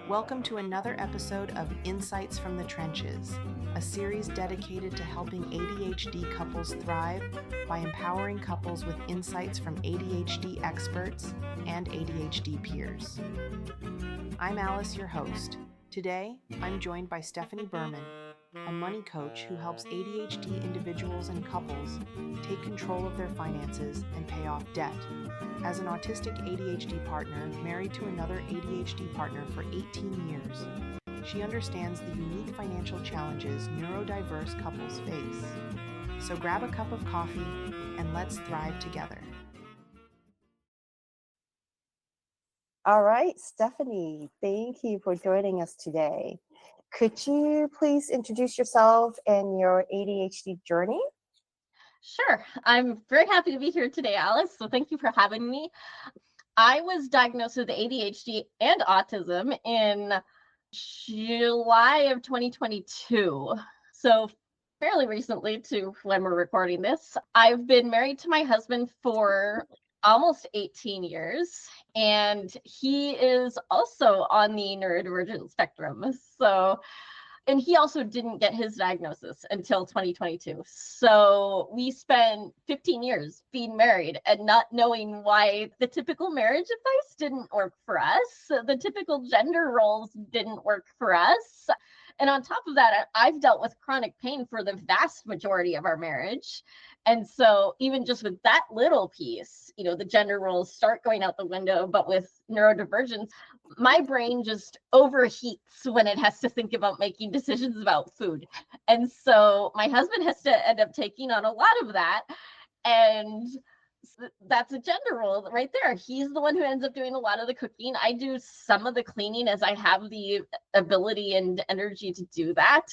Welcome to another episode of Insights from the Trenches, a series dedicated to helping ADHD couples thrive by empowering couples with insights from ADHD experts and ADHD peers. I'm Alice, your host. Today, I'm joined by Stephanie Berman, a money coach who helps ADHD individuals and couples take control of their finances and pay off debt. As an autistic ADHD partner married to another ADHD partner for 18 years, she understands the unique financial challenges neurodiverse couples face. So grab a cup of coffee and let's thrive together. All right, Stephanie, thank you for joining us today. Could you please introduce yourself and your ADHD journey? Sure. I'm very happy to be here today, Alice. So thank you for having me. I was diagnosed with ADHD and autism in July of 2022. So fairly recently to when we're recording this. I've been married to my husband for almost 18 years, and he is also on the neurodivergent spectrum. And he also didn't get his diagnosis until 2022. So we spent 15 years being married and not knowing why the typical marriage advice didn't work for us. The typical gender roles didn't work for us. And on top of that, I've dealt with chronic pain for the vast majority of our marriage. And so even just with that little piece, the gender roles start going out the window, but with neurodivergence, my brain just overheats when it has to think about making decisions about food. And so my husband has to end up taking on a lot of that. And that's a gender role right there. He's the one who ends up doing a lot of the cooking. I do some of the cleaning as I have the ability and energy to do that.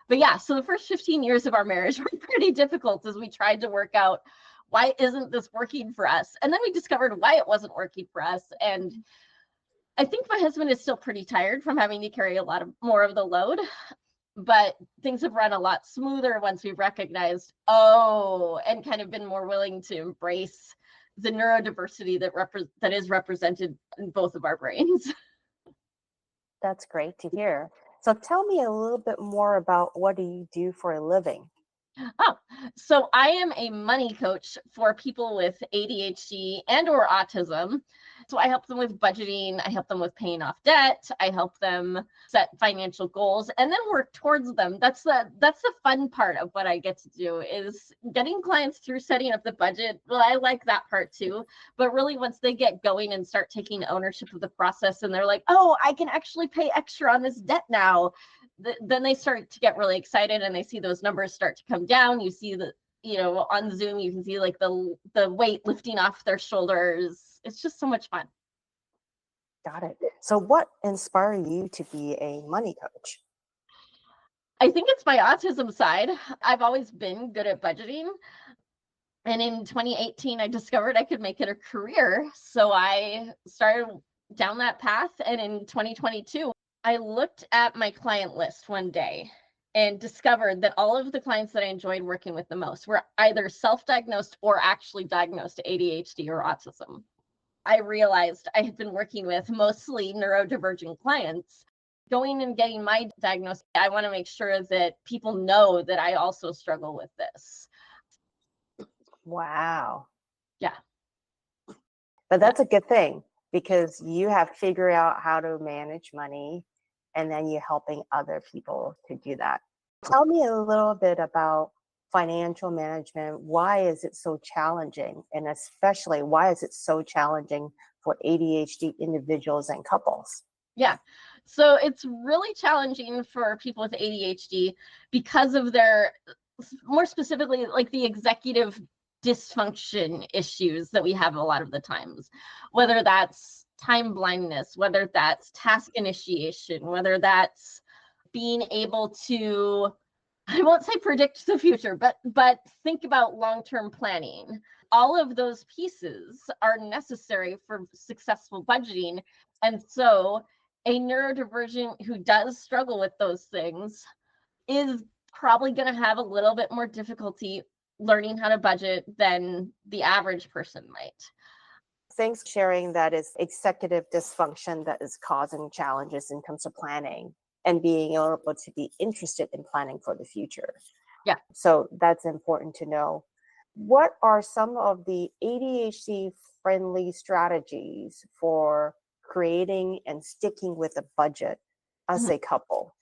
But yeah, so the first 15 years of our marriage were pretty difficult as we tried to work out why isn't this working for us? And then we discovered why it wasn't working for us. And I think my husband is still pretty tired from having to carry a lot more of the load, but things have run a lot smoother once we've recognized, and kind of been more willing to embrace the neurodiversity that is represented in both of our brains. That's great to hear. So tell me a little bit more about what do you do for a living? So I am a money coach for people with ADHD and or autism. So I help them with budgeting, I help them with paying off debt, I help them set financial goals and then work towards them. That's the fun part of what I get to do, is getting clients through setting up the budget. Well, I like that part too, but really once they get going and start taking ownership of the process and they're like, oh, I can actually pay extra on this debt now, then they start to get really excited and they see those numbers start to come down. You see on Zoom, you can see like the weight lifting off their shoulders. It's just so much fun. Got it. So what inspired you to be a money coach? I think it's my autism side. I've always been good at budgeting. And in 2018, I discovered I could make it a career. So I started down that path. And in 2022, I looked at my client list one day and discovered that all of the clients that I enjoyed working with the most were either self-diagnosed or actually diagnosed ADHD or autism. I realized I had been working with mostly neurodivergent clients. Going and getting my diagnosis, I want to make sure that people know that I also struggle with this. Wow. Yeah. But that's a good thing because you have figured out how to manage money and then you're helping other people to do that. Tell me a little bit about financial management. Why is it so challenging? And especially, why is it so challenging for ADHD individuals and couples? Yeah, so it's really challenging for people with ADHD because of their, more specifically, like the executive dysfunction issues that we have a lot of the times, whether that's time blindness, whether that's task initiation, whether that's being able to, I won't say predict the future, but think about long-term planning. All of those pieces are necessary for successful budgeting. And so a neurodivergent who does struggle with those things is probably going to have a little bit more difficulty learning how to budget than the average person might. Thanks for sharing that is executive dysfunction that is causing challenges in terms of planning and being able to be interested in planning for the future. Yeah. So that's important to know. What are some of the ADHD friendly strategies for creating and sticking with a budget as a couple?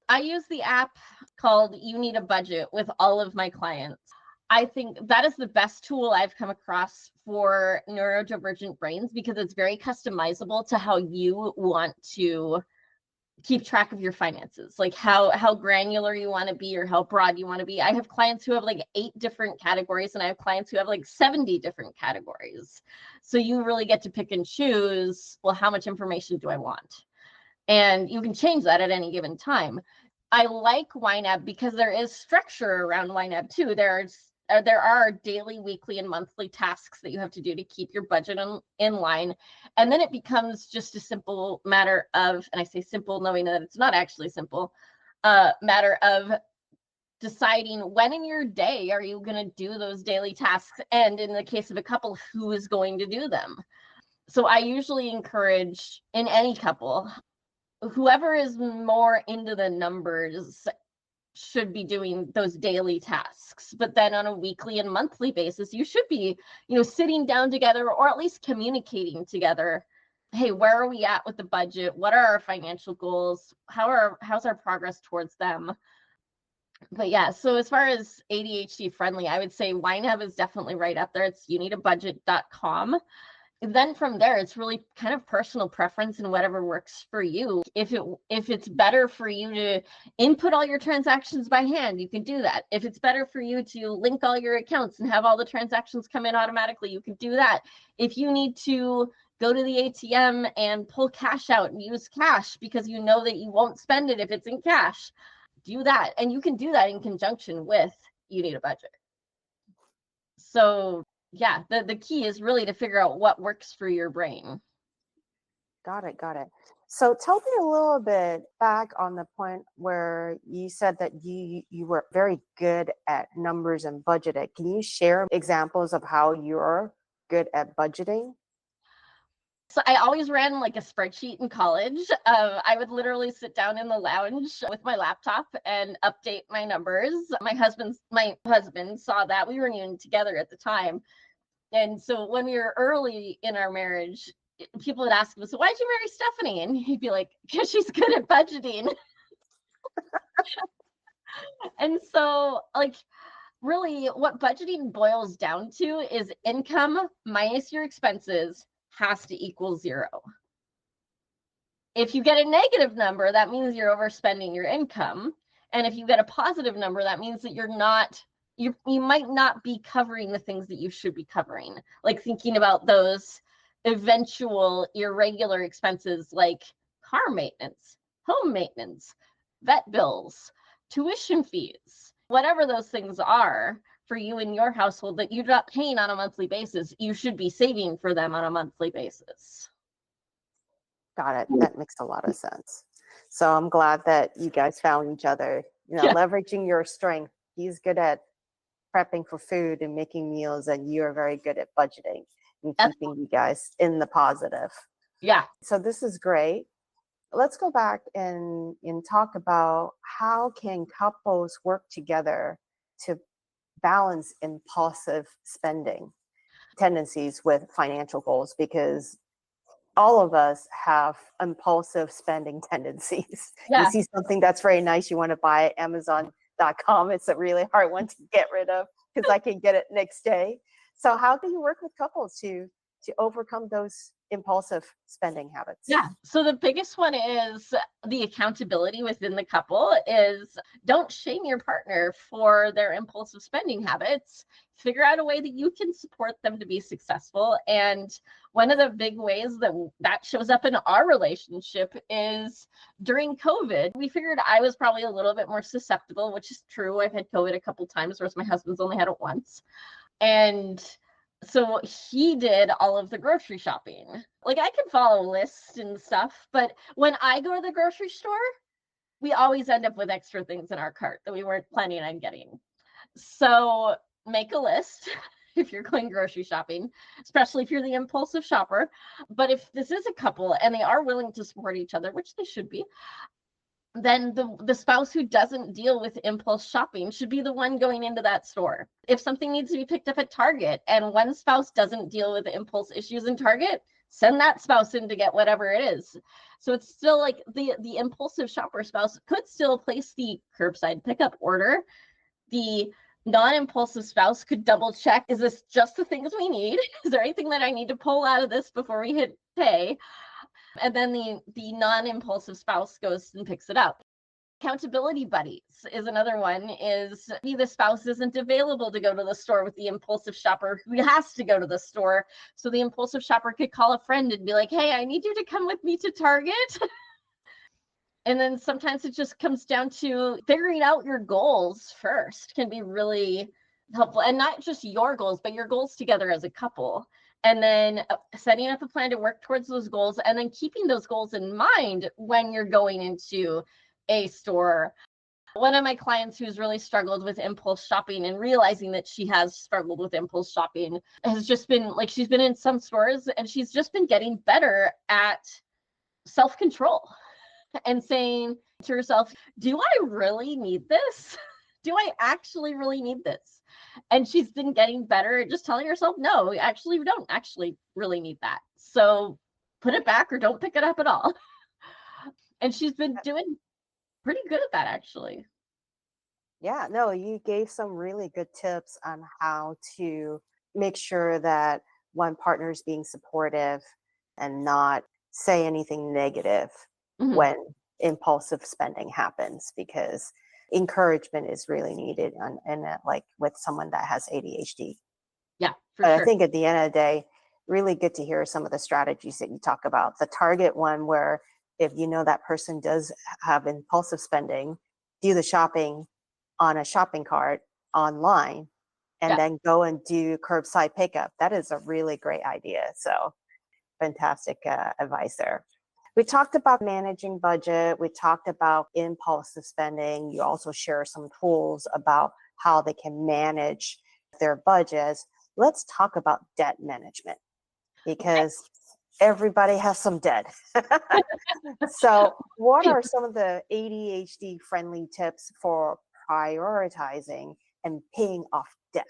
I use the app called You Need a Budget with all of my clients. I think that is the best tool I've come across for neurodivergent brains because it's very customizable to how you want to keep track of your finances, like how granular you want to be or how broad you want to be. I have clients who have like 8 different categories, and I have clients who have like 70 different categories. So you really get to pick and choose, well, how much information do I want? And you can change that at any given time. I like YNAB because there is structure around YNAB too. There are daily, weekly, and monthly tasks that you have to do to keep your budget in line. And then it becomes just a simple matter of, and I say simple knowing that it's not actually simple, matter of deciding when in your day are you going to do those daily tasks. And in the case of a couple, who is going to do them? So I usually encourage in any couple, whoever is more into the numbers should be doing those daily tasks. But then on a weekly and monthly basis, you should be, sitting down together or at least communicating together. Hey, where are we at with the budget? What are our financial goals? How's our progress towards them? But yeah, so as far as ADHD friendly, I would say YNAB is definitely right up there. It's youneedabudget.com. Then from there, it's really kind of personal preference and whatever works for you. If it's better for you to input all your transactions by hand, you can do that. If it's better for you to link all your accounts and have all the transactions come in automatically, you can do that. If you need to go to the ATM and pull cash out and use cash because you know that you won't spend it if it's in cash, do that. And you can do that in conjunction with You Need a Budget. So yeah, the key is really to figure out what works for your brain. Got it. So tell me a little bit back on the point where you said that you were very good at numbers and budgeting. Can you share examples of how you're good at budgeting? So I always ran like a spreadsheet in college. I would literally sit down in the lounge with my laptop and update my numbers. My husband saw that. We were even together at the time. And so when we were early in our marriage, people would ask him, so why'd you marry Stephanie? And he'd be like, because she's good at budgeting. And so like really what budgeting boils down to is income minus your expenses has to equal 0. If you get a negative number, that means you're overspending your income. And if you get a positive number, that means that you might not be covering the things that you should be covering, like thinking about those eventual irregular expenses like car maintenance, home maintenance, vet bills, tuition fees, whatever those things are for you in your household that you're not paying on a monthly basis, you should be saving for them on a monthly basis. Got it. That makes a lot of sense. So I'm glad that you guys found each other, leveraging your strength. He's good at prepping for food and making meals, and you're very good at budgeting and keeping you guys in the positive. Yeah. So this is great. Let's go back and talk about how can couples work together to balance impulsive spending tendencies with financial goals, because all of us have impulsive spending tendencies. Yeah. You see something that's very nice, you want to buy it, Amazon.com. It's a really hard one to get rid of because I can get it next day. So how do you work with couples to overcome those impulsive spending habits? Yeah. So the biggest one is the accountability within the couple is don't shame your partner for their impulsive spending habits. Figure out a way that you can support them to be successful. And one of the big ways that shows up in our relationship is during COVID. We figured I was probably a little bit more susceptible, which is true. I've had COVID a couple times, whereas my husband's only had it once. And so he did all of the grocery shopping. Like I can follow lists and stuff, but when I go to the grocery store, we always end up with extra things in our cart that we weren't planning on getting. So make a list if you're going grocery shopping, especially if you're the impulsive shopper. But if this is a couple and they are willing to support each other, which they should be, then the spouse who doesn't deal with impulse shopping should be the one going into that store. If something needs to be picked up at Target and one spouse doesn't deal with impulse issues in Target, send that spouse in to get whatever it is. So it's still like the impulsive shopper spouse could still place the curbside pickup order. The non-impulsive spouse could double check, is this just the things we need? Is there anything that I need to pull out of this before we hit pay? And then the non-impulsive spouse goes and picks it up. Accountability buddies is another one. Is maybe the spouse isn't available to go to the store with the impulsive shopper who has to go to the store. So the impulsive shopper could call a friend and be like, hey, I need you to come with me to Target. And then sometimes it just comes down to figuring out your goals first can be really helpful. And not just your goals, but your goals together as a couple. And then setting up a plan to work towards those goals, and then keeping those goals in mind when you're going into a store. One of my clients who's really struggled with impulse shopping and realizing that she has struggled with impulse shopping has just been like, she's been in some stores and she's just been getting better at self-control and saying to herself, do I really need this? Do I actually really need this? And she's been getting better at just telling herself, no, actually, we don't actually really need that. So put it back or don't pick it up at all. And she's been doing pretty good at that, actually. Yeah, no, you gave some really good tips on how to make sure that one partner is being supportive and not say anything negative when impulsive spending happens, because encouragement is really needed and like with someone that has ADHD. Yeah, for but sure. I think at the end of the day, really good to hear some of the strategies that you talk about. The Target one, where if you know that person does have impulsive spending, do the shopping on a shopping cart online and then go and do curbside pickup. That is a really great idea. So fantastic advice there. We talked about managing budget. We talked about impulsive spending. You also share some tools about how they can manage their budgets. Let's talk about debt management, because everybody has some debt. So what are some of the ADHD friendly tips for prioritizing and paying off debt?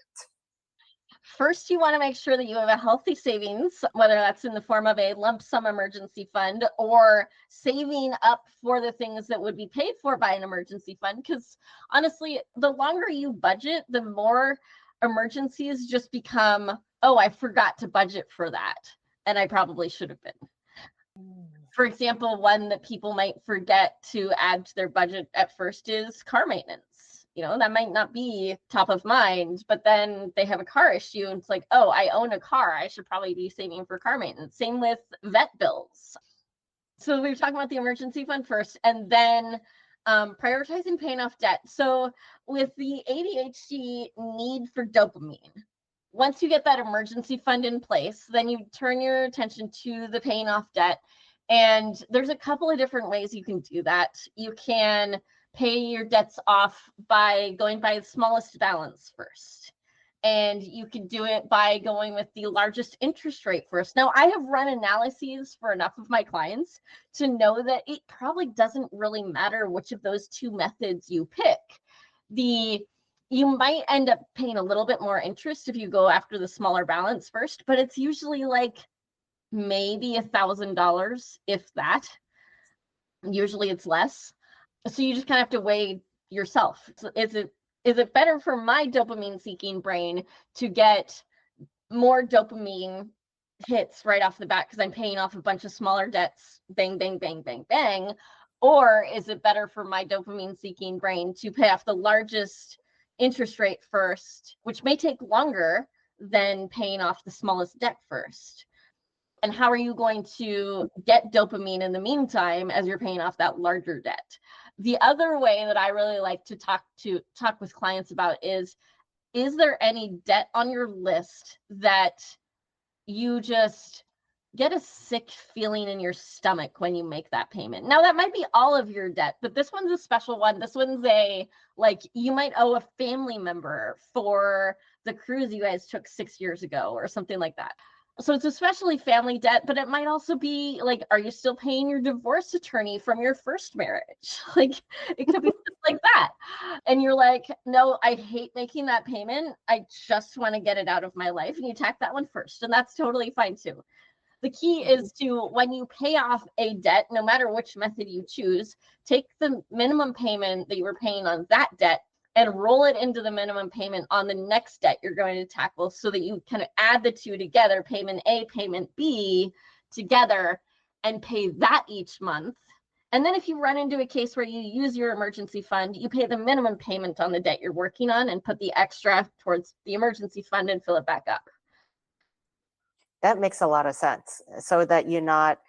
First, you want to make sure that you have a healthy savings, whether that's in the form of a lump sum emergency fund or saving up for the things that would be paid for by an emergency fund. Because honestly, the longer you budget, the more emergencies just become, oh, I forgot to budget for that, and I probably should have been. For example, one that people might forget to add to their budget at first is car maintenance. You know, that might not be top of mind, but then they have a car issue and it's like, oh, I own a car, I should probably be saving for car maintenance. Same with vet bills. So we were talking about the emergency fund first, and then prioritizing paying off debt. So with the ADHD need for dopamine, once you get that emergency fund in place, then you turn your attention to the paying off debt. And there's a couple of different ways you can do that. You can pay your debts off by going by the smallest balance first. And you can do it by going with the largest interest rate first. Now, I have run analyses for enough of my clients to know that it probably doesn't really matter which of those two methods you pick. You might end up paying a little bit more interest if you go after the smaller balance first, but it's usually like maybe $1,000, if that. Usually it's less. So you just kind of have to weigh yourself. So is it better for my dopamine seeking brain to get more dopamine hits right off the bat because I'm paying off a bunch of smaller debts, bang, bang, bang, bang, bang? Or is it better for my dopamine seeking brain to pay off the largest interest rate first, which may take longer than paying off the smallest debt first? And how are you going to get dopamine in the meantime as you're paying off that larger debt? The other way that I really like to talk with clients about is there any debt on your list that you just get a sick feeling in your stomach when you make that payment. Now, that might be all of your debt, but this one's a special one. This one's like you might owe a family member for the cruise you guys took 6 years ago or something like that. So it's especially family debt, but it might also be like, are you still paying your divorce attorney from your first marriage? Like, it could be like that. And you're like, no, I hate making that payment. I just want to get it out of my life. And you tack that one first. And that's totally fine too. The key is to, when you pay off a debt, no matter which method you choose, take the minimum payment that you were paying on that debt and roll it into the minimum payment on the next debt you're going to tackle, so that you kind of add the two together, payment A, payment B together, and pay that each month. And then if you run into a case where you use your emergency fund, you pay the minimum payment on the debt you're working on and put the extra towards the emergency fund and fill it back up. That makes a lot of sense, so that you're not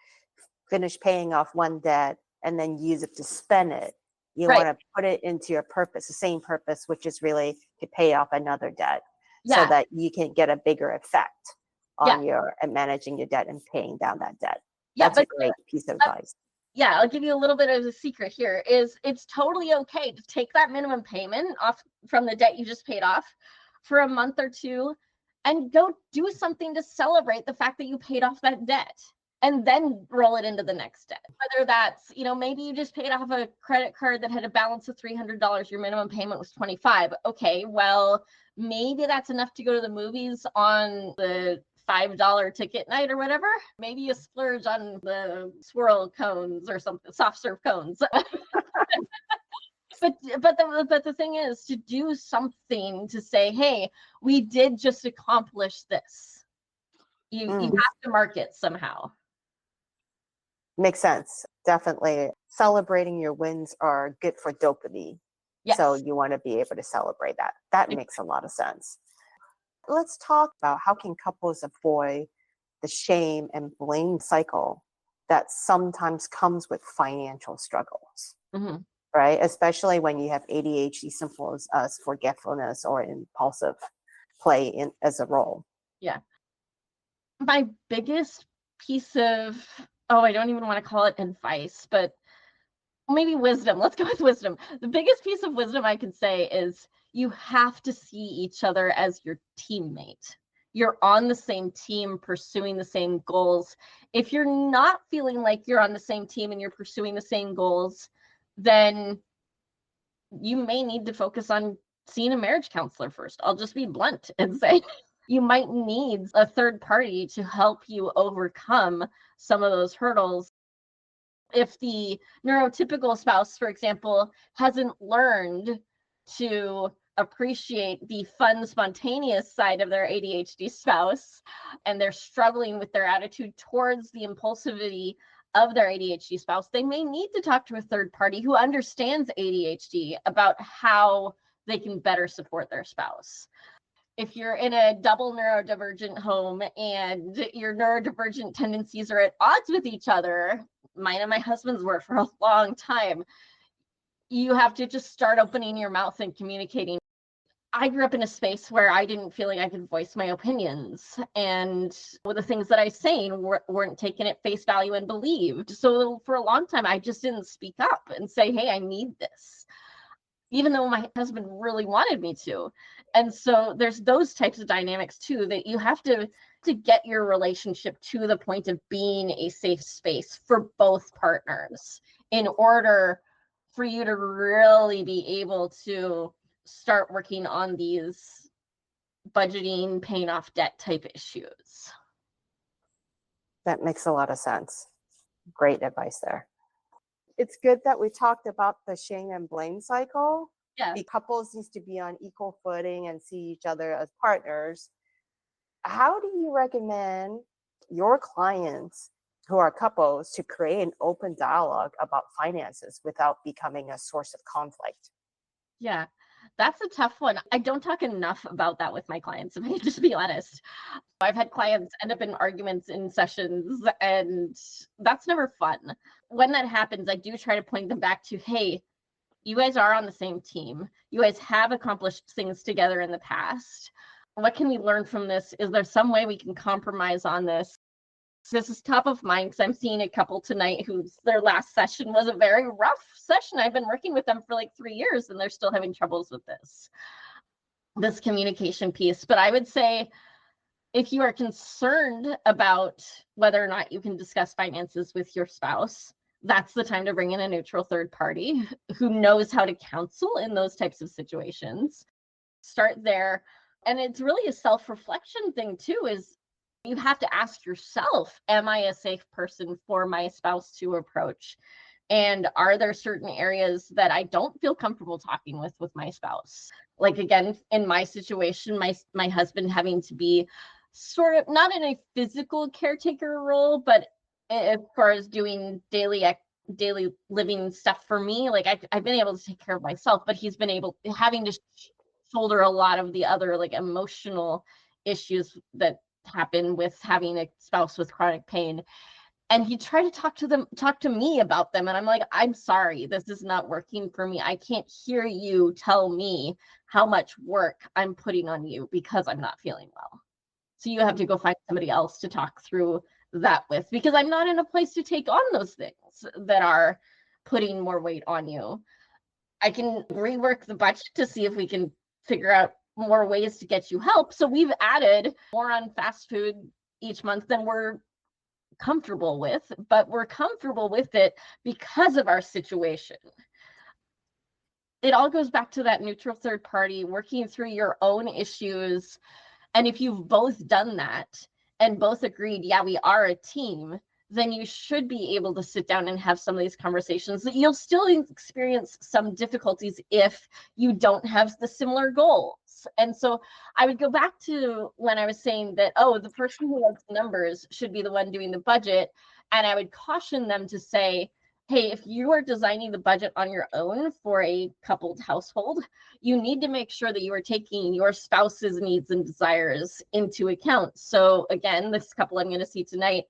finish paying off one debt and then use it to spend it. You Right. want to put it into your purpose, the same purpose, which is really to pay off another debt, so Yeah. that you can get a bigger effect on Yeah. and managing your debt and paying down that debt. Yeah, That's a but great piece of advice. yeah, I'll give you a little bit of a secret here. Is it's totally okay to take that minimum payment off from the debt you just paid off for a month or two and go do something to celebrate the fact that you paid off that debt, and then roll it into the next debt. Whether that's, maybe you just paid off a credit card that had a balance of $300, your minimum payment was $25. Okay, well, maybe that's enough to go to the movies on the $5 ticket night or whatever. Maybe you splurge on the swirl cones or something, soft serve cones. But the thing is to do something to say, hey, we did just accomplish this. You have to mark it somehow. Makes sense. Definitely. Celebrating your wins are good for dopamine. Yes. So you want to be able to celebrate that. That makes a lot of sense. Let's talk about how can couples avoid the shame and blame cycle that sometimes comes with financial struggles, right? Especially when you have ADHD symptoms as forgetfulness or impulsive play as a role. Yeah. My biggest piece of, I don't even want to call it advice, but maybe wisdom. Let's go with wisdom. The biggest piece of wisdom I can say is you have to see each other as your teammate. You're on the same team, pursuing the same goals. If you're not feeling like you're on the same team and you're pursuing the same goals, then you may need to focus on seeing a marriage counselor first. I'll just be blunt and say you might need a third party to help you overcome some of those hurdles. If the neurotypical spouse, for example, hasn't learned to appreciate the fun, spontaneous side of their ADHD spouse, and they're struggling with their attitude towards the impulsivity of their ADHD spouse, they may need to talk to a third party who understands ADHD about how they can better support their spouse. If you're in a double neurodivergent home and your neurodivergent tendencies are at odds with each other, mine and my husband's were for a long time, you have to just start opening your mouth and communicating. I grew up in a space where I didn't feel like I could voice my opinions, and the things that I was saying weren't taken at face value and believed. So for a long time, I just didn't speak up and say, hey, I need this, even though my husband really wanted me to. And so there's those types of dynamics too, that you have to get your relationship to the point of being a safe space for both partners in order for you to really be able to start working on these budgeting, paying off debt type issues. That makes a lot of sense. Great advice there. It's good that we talked about the shame and blame cycle. Yeah. The couples needs to be on equal footing and see each other as partners. How do you recommend your clients who are couples to create an open dialogue about finances without becoming a source of conflict? Yeah, that's a tough one. I don't talk enough about that with my clients, if I just be honest. I've had clients end up in arguments in sessions, and that's never fun. When that happens, I do try to point them back to, hey, you guys are on the same team. You guys have accomplished things together in the past. What can we learn from this? Is there some way we can compromise on this? This is top of mind because I'm seeing a couple tonight whose their last session was a very rough session. I've been working with them for like 3 years and they're still having troubles with this communication piece. But I would say if you are concerned about whether or not you can discuss finances with your spouse, that's the time to bring in a neutral third party who knows how to counsel in those types of situations. Start there. And it's really a self-reflection thing too, is you have to ask yourself, am I a safe person for my spouse to approach? And are there certain areas that I don't feel comfortable talking with my spouse? Like, again, in my situation, my husband having to be sort of not in a physical caretaker role, but as far as doing daily living stuff for me, like I've been able to take care of myself, but he's been having to shoulder a lot of the other like emotional issues that happen with having a spouse with chronic pain. And he tried to talk to me about them. And I'm like, I'm sorry, this is not working for me. I can't hear you tell me how much work I'm putting on you because I'm not feeling well. So you have to go find somebody else to talk through that with, because I'm not in a place to take on those things that are putting more weight on you. I can rework the budget to see if we can figure out more ways to get you help. So we've added more on fast food each month than we're comfortable with, but we're comfortable with it because of our situation. It all goes back to that neutral third party, working through your own issues. And if you've both done that and both agreed, yeah, we are a team, then you should be able to sit down and have some of these conversations. You'll still experience some difficulties if you don't have the similar goals. And so I would go back to when I was saying that, oh, the person who loves numbers should be the one doing the budget. And I would caution them to say, hey, if you are designing the budget on your own for a coupled household, you need to make sure that you are taking your spouse's needs and desires into account. So again, this couple I'm going to see tonight,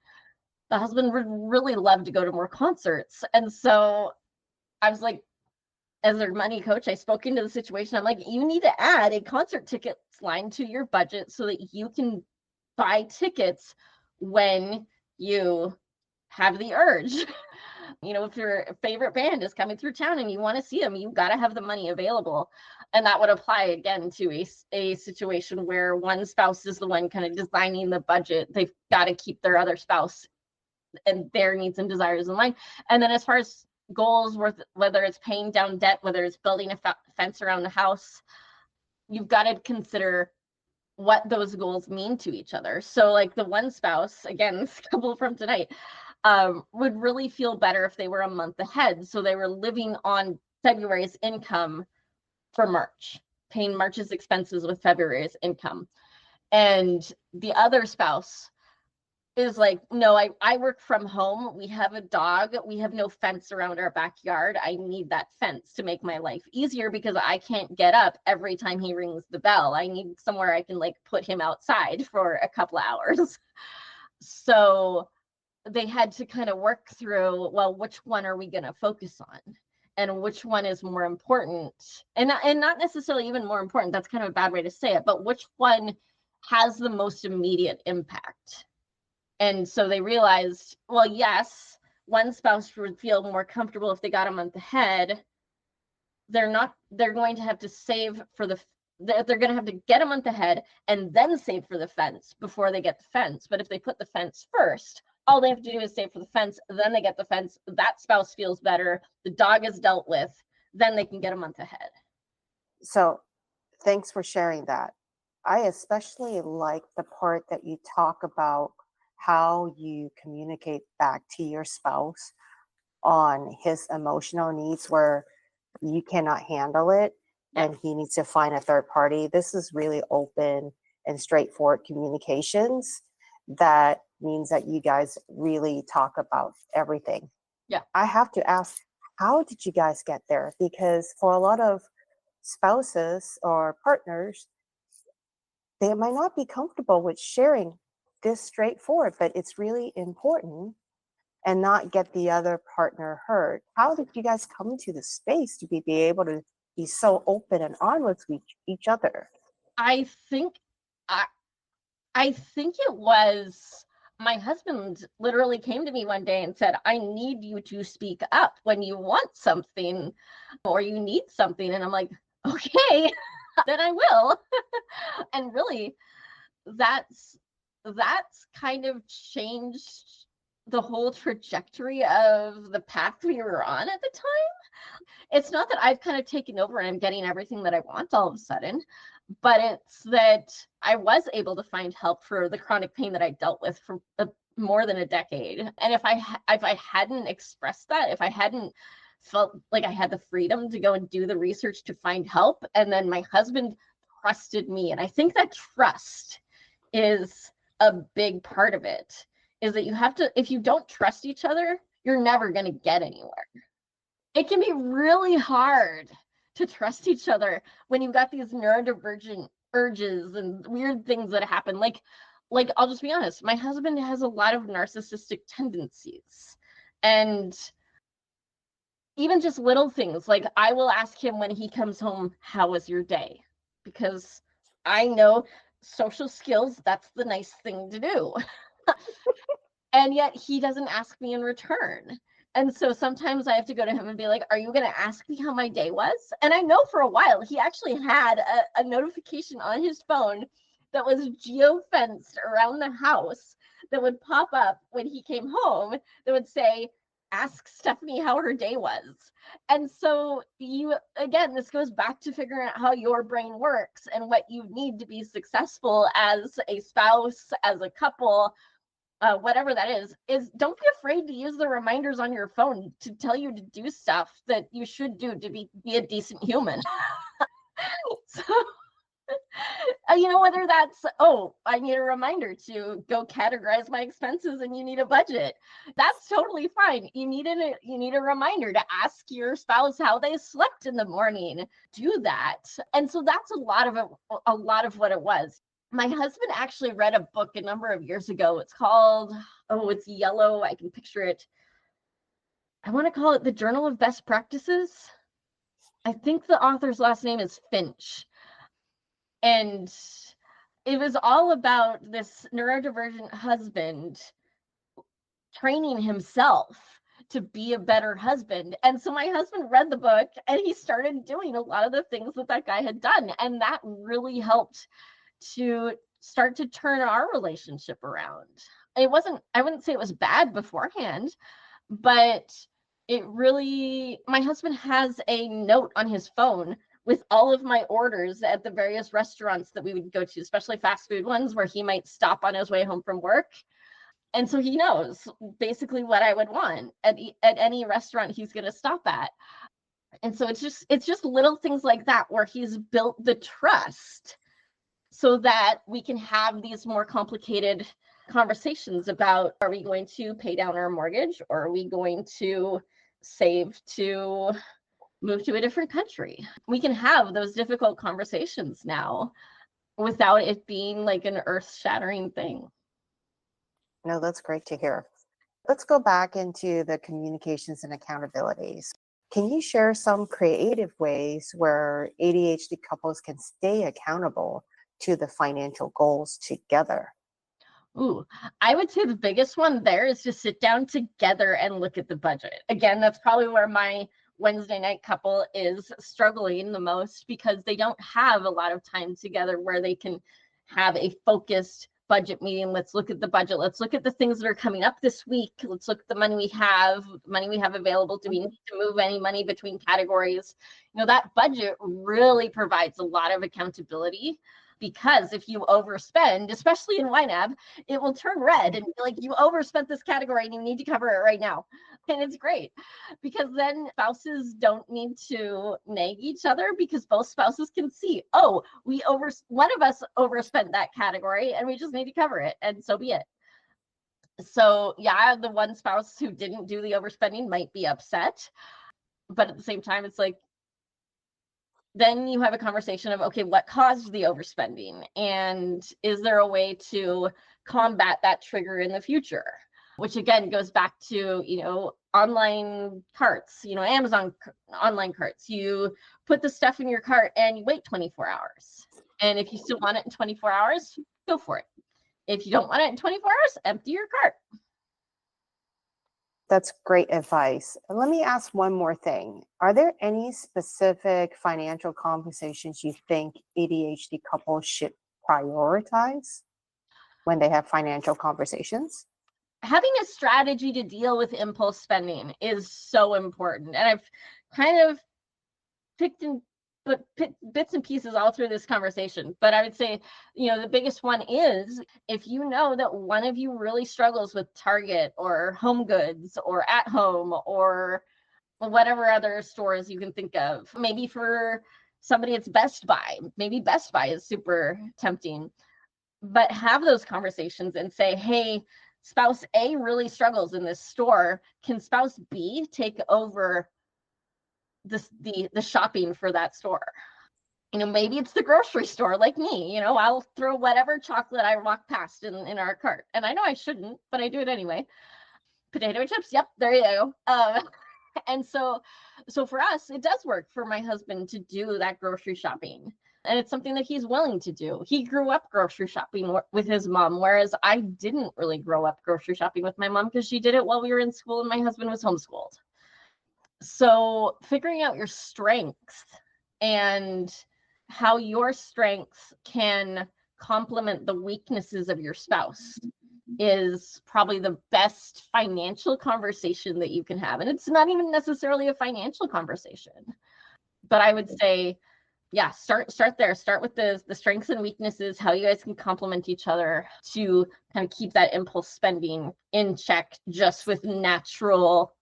the husband would really love to go to more concerts. And so I was like, as their money coach, I spoke into the situation. I'm like, you need to add a concert tickets line to your budget so that you can buy tickets when you have the urge. You know, if your favorite band is coming through town and you want to see them, you've got to have the money available. And that would apply again to a situation where one spouse is the one kind of designing the budget. They've got to keep their other spouse and their needs and desires in mind. And then as far as goals, whether it's paying down debt, whether it's building a fence around the house, you've got to consider what those goals mean to each other. So like the one spouse, again, this couple from tonight, would really feel better if they were a month ahead. So they were living on February's income for March, paying March's expenses with February's income. And the other spouse is like, no, I work from home. We have a dog. We have no fence around our backyard. I need that fence to make my life easier because I can't get up every time he rings the bell. I need somewhere I can like put him outside for a couple of hours. So they had to kind of work through, well, which one are we going to focus on? And which one is more important? And not necessarily even more important. That's kind of a bad way to say it, but which one has the most immediate impact? And so they realized, well, yes, one spouse would feel more comfortable if they got a month ahead. They're going to have to save for they're going to have to get a month ahead and then save for the fence before they get the fence. But if they put the fence first, all they have to do is save for the fence, then they get the fence. That spouse feels better. The dog is dealt with, then they can get a month ahead. So thanks for sharing that. I especially like the part that you talk about how you communicate back to your spouse on his emotional needs where you cannot handle it and he needs to find a third party. This is really open and straightforward communications that means that you guys really talk about everything. Yeah. I have to ask, how did you guys get there? Because for a lot of spouses or partners, they might not be comfortable with sharing this straightforward, but it's really important and not get the other partner hurt. How did you guys come to the space to be able to be so open and honest with each other? I think it was My husband literally came to me one day and said, I need you to speak up when you want something or you need something. And I'm like, okay, then I will. And really, that's kind of changed the whole trajectory of the path we were on at the time. It's not that I've kind of taken over and I'm getting everything that I want all of a sudden, but it's that I was able to find help for the chronic pain that I dealt with for more than a decade. And if I hadn't expressed that, if I hadn't felt like I had the freedom to go and do the research to find help, and then my husband trusted me, and I think that trust is a big part of it, is that you have to, if you don't trust each other, you're never going to get anywhere. It can be really hard to trust each other when you've got these neurodivergent urges and weird things that happen. Like I'll just be honest, my husband has a lot of narcissistic tendencies. And even just little things, like I will ask him when he comes home, how was your day? Because I know social skills, that's the nice thing to do. And yet he doesn't ask me in return. And so sometimes I have to go to him and be like, are you going to ask me how my day was? And I know for a while he actually had a notification on his phone that was geofenced around the house that would pop up when he came home that would say, ask Stephanie how her day was. And so again, this goes back to figuring out how your brain works and what you need to be successful as a spouse, as a couple, whatever that is don't be afraid to use the reminders on your phone to tell you to do stuff that you should do to be a decent human. So, whether that's, I need a reminder to go categorize my expenses and you need a budget. That's totally fine. You need a reminder to ask your spouse how they slept in the morning. Do that. And so that's a lot of what it was. My husband actually read a book a number of years ago. It's called, it's yellow. I can picture it. I want to call it The Journal of Best Practices. I think the author's last name is Finch. And it was all about this neurodivergent husband training himself to be a better husband. And so my husband read the book and he started doing a lot of the things that guy had done. And that really helped to start to turn our relationship around. I wouldn't say it was bad beforehand, but my husband has a note on his phone with all of my orders at the various restaurants that we would go to, especially fast food ones where he might stop on his way home from work. And so he knows basically what I would want at any restaurant he's going to stop at. And so it's just little things like that where he's built the trust so that we can have these more complicated conversations about, are we going to pay down our mortgage, or are we going to save to move to a different country? We can have those difficult conversations now without it being like an earth-shattering thing. No, that's great to hear. Let's go back into the communications and accountabilities. Can you share some creative ways where ADHD couples can stay accountable to the financial goals together? Ooh, I would say the biggest one there is to sit down together and look at the budget. Again, that's probably where my Wednesday night couple is struggling the most, because they don't have a lot of time together where they can have a focused budget meeting. Let's look at the budget. Let's look at the things that are coming up this week. Let's look at the money we have available. Do we need to move any money between categories? That budget really provides a lot of accountability, because if you overspend, especially in YNAB, it will turn red and be like, you overspent this category and you need to cover it right now. And it's great, because then spouses don't need to nag each other, because both spouses can see, one of us overspent that category and we just need to cover it, and so be it. So yeah, the one spouse who didn't do the overspending might be upset, but at the same time, it's like, then you have a conversation of, okay, what caused the overspending? And is there a way to combat that trigger in the future? Which again goes back to, online carts, Amazon online carts. You put the stuff in your cart and you wait 24 hours. And if you still want it in 24 hours, go for it. If you don't want it in 24 hours, empty your cart. That's great advice. And let me ask one more thing. Are there any specific financial conversations you think ADHD couples should prioritize when they have financial conversations? Having a strategy to deal with impulse spending is so important. And I've kind of picked bits and pieces all through this conversation. But I would say, the biggest one is if you know that one of you really struggles with Target or Home Goods or At Home or whatever other stores you can think of. Maybe for somebody it's Best Buy. Maybe Best Buy is super tempting. But have those conversations and say, hey, spouse A really struggles in this store. Can spouse B take over the shopping for that store? Maybe it's the grocery store like me. I'll throw whatever chocolate I walk past in our cart. And I know I shouldn't, but I do it anyway. Potato chips, yep, there you go. And so for us, it does work for my husband to do that grocery shopping. And it's something that he's willing to do. He grew up grocery shopping with his mom, whereas I didn't really grow up grocery shopping with my mom because she did it while we were in school and my husband was homeschooled. So figuring out your strengths and how your strengths can complement the weaknesses of your spouse is probably the best financial conversation that you can have. And it's not even necessarily a financial conversation, but I would say, yeah, start there. Start with the strengths and weaknesses, how you guys can complement each other to kind of keep that impulse spending in check just with natural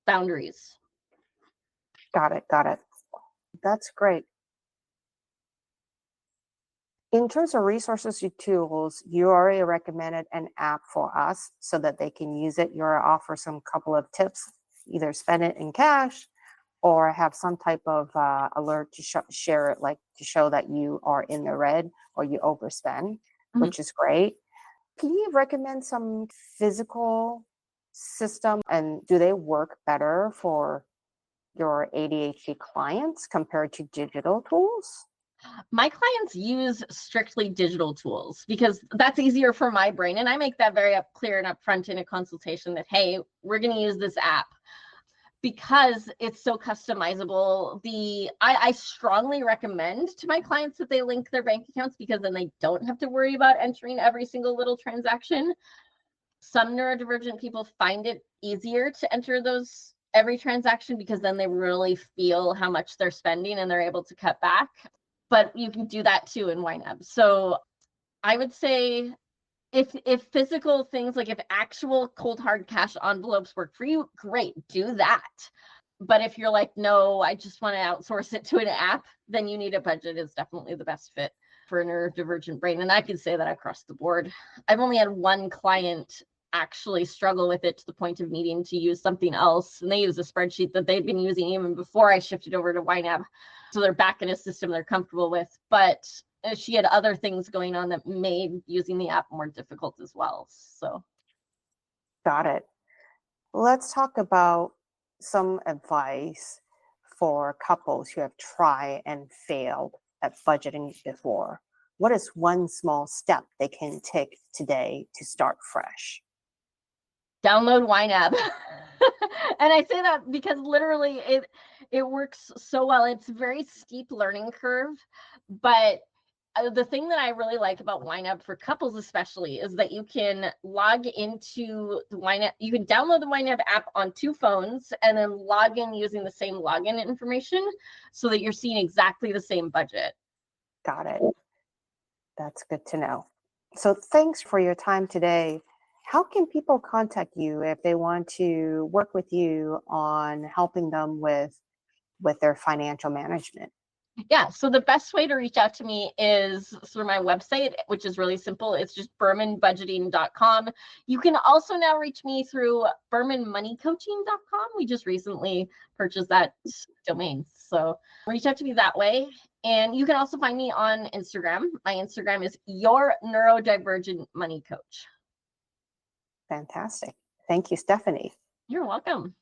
boundaries. Got it. That's great. In terms of resources and tools, you already recommended an app for us so that they can use it. You're offer some couple of tips, either spend it in cash or have some type of alert to share it, like to show that you are in the red or you overspend, which is great. Can you recommend some physical system, and do they work better for your ADHD clients compared to digital tools? My clients use strictly digital tools because that's easier for my brain. And I make that very clear and upfront in a consultation that, hey, we're going to use this app because it's so customizable. I strongly recommend to my clients that they link their bank accounts because then they don't have to worry about entering every single little transaction. Some neurodivergent people find it easier to enter every transaction because then they really feel how much they're spending and they're able to cut back. But you can do that too in YNAB. So I would say if physical things, like if actual cold hard cash envelopes work for you, great, do that. But if you're like, no, I just want to outsource it to an app, then you need a budget is definitely the best fit for a neurodivergent brain. And I can say that across the board. I've only had one client actually struggle with it to the point of needing to use something else. And they use a spreadsheet that they'd been using even before I shifted over to YNAB. So they're back in a system they're comfortable with. But she had other things going on that made using the app more difficult as well. So. Got it. Let's talk about some advice for couples who have tried and failed at budgeting before. What is one small step they can take today to start fresh? Download YNAB. And I say that because literally it works so well. It's a very steep learning curve, but the thing that I really like about YNAB for couples especially is that you can log into the YNAB. You can download the YNAB app on 2 phones and then log in using the same login information so that you're seeing exactly the same budget. Got it. That's good to know. So thanks for your time today. How can people contact you if they want to work with you on helping them with their financial management? Yeah, so the best way to reach out to me is through my website, which is really simple. It's just bermanbudgeting.com. You can also now reach me through bermanmoneycoaching.com. We just recently purchased that domain. So reach out to me that way. And you can also find me on Instagram. My Instagram is Your Neurodivergent Money Coach. Fantastic. Thank you, Stephanie. You're welcome.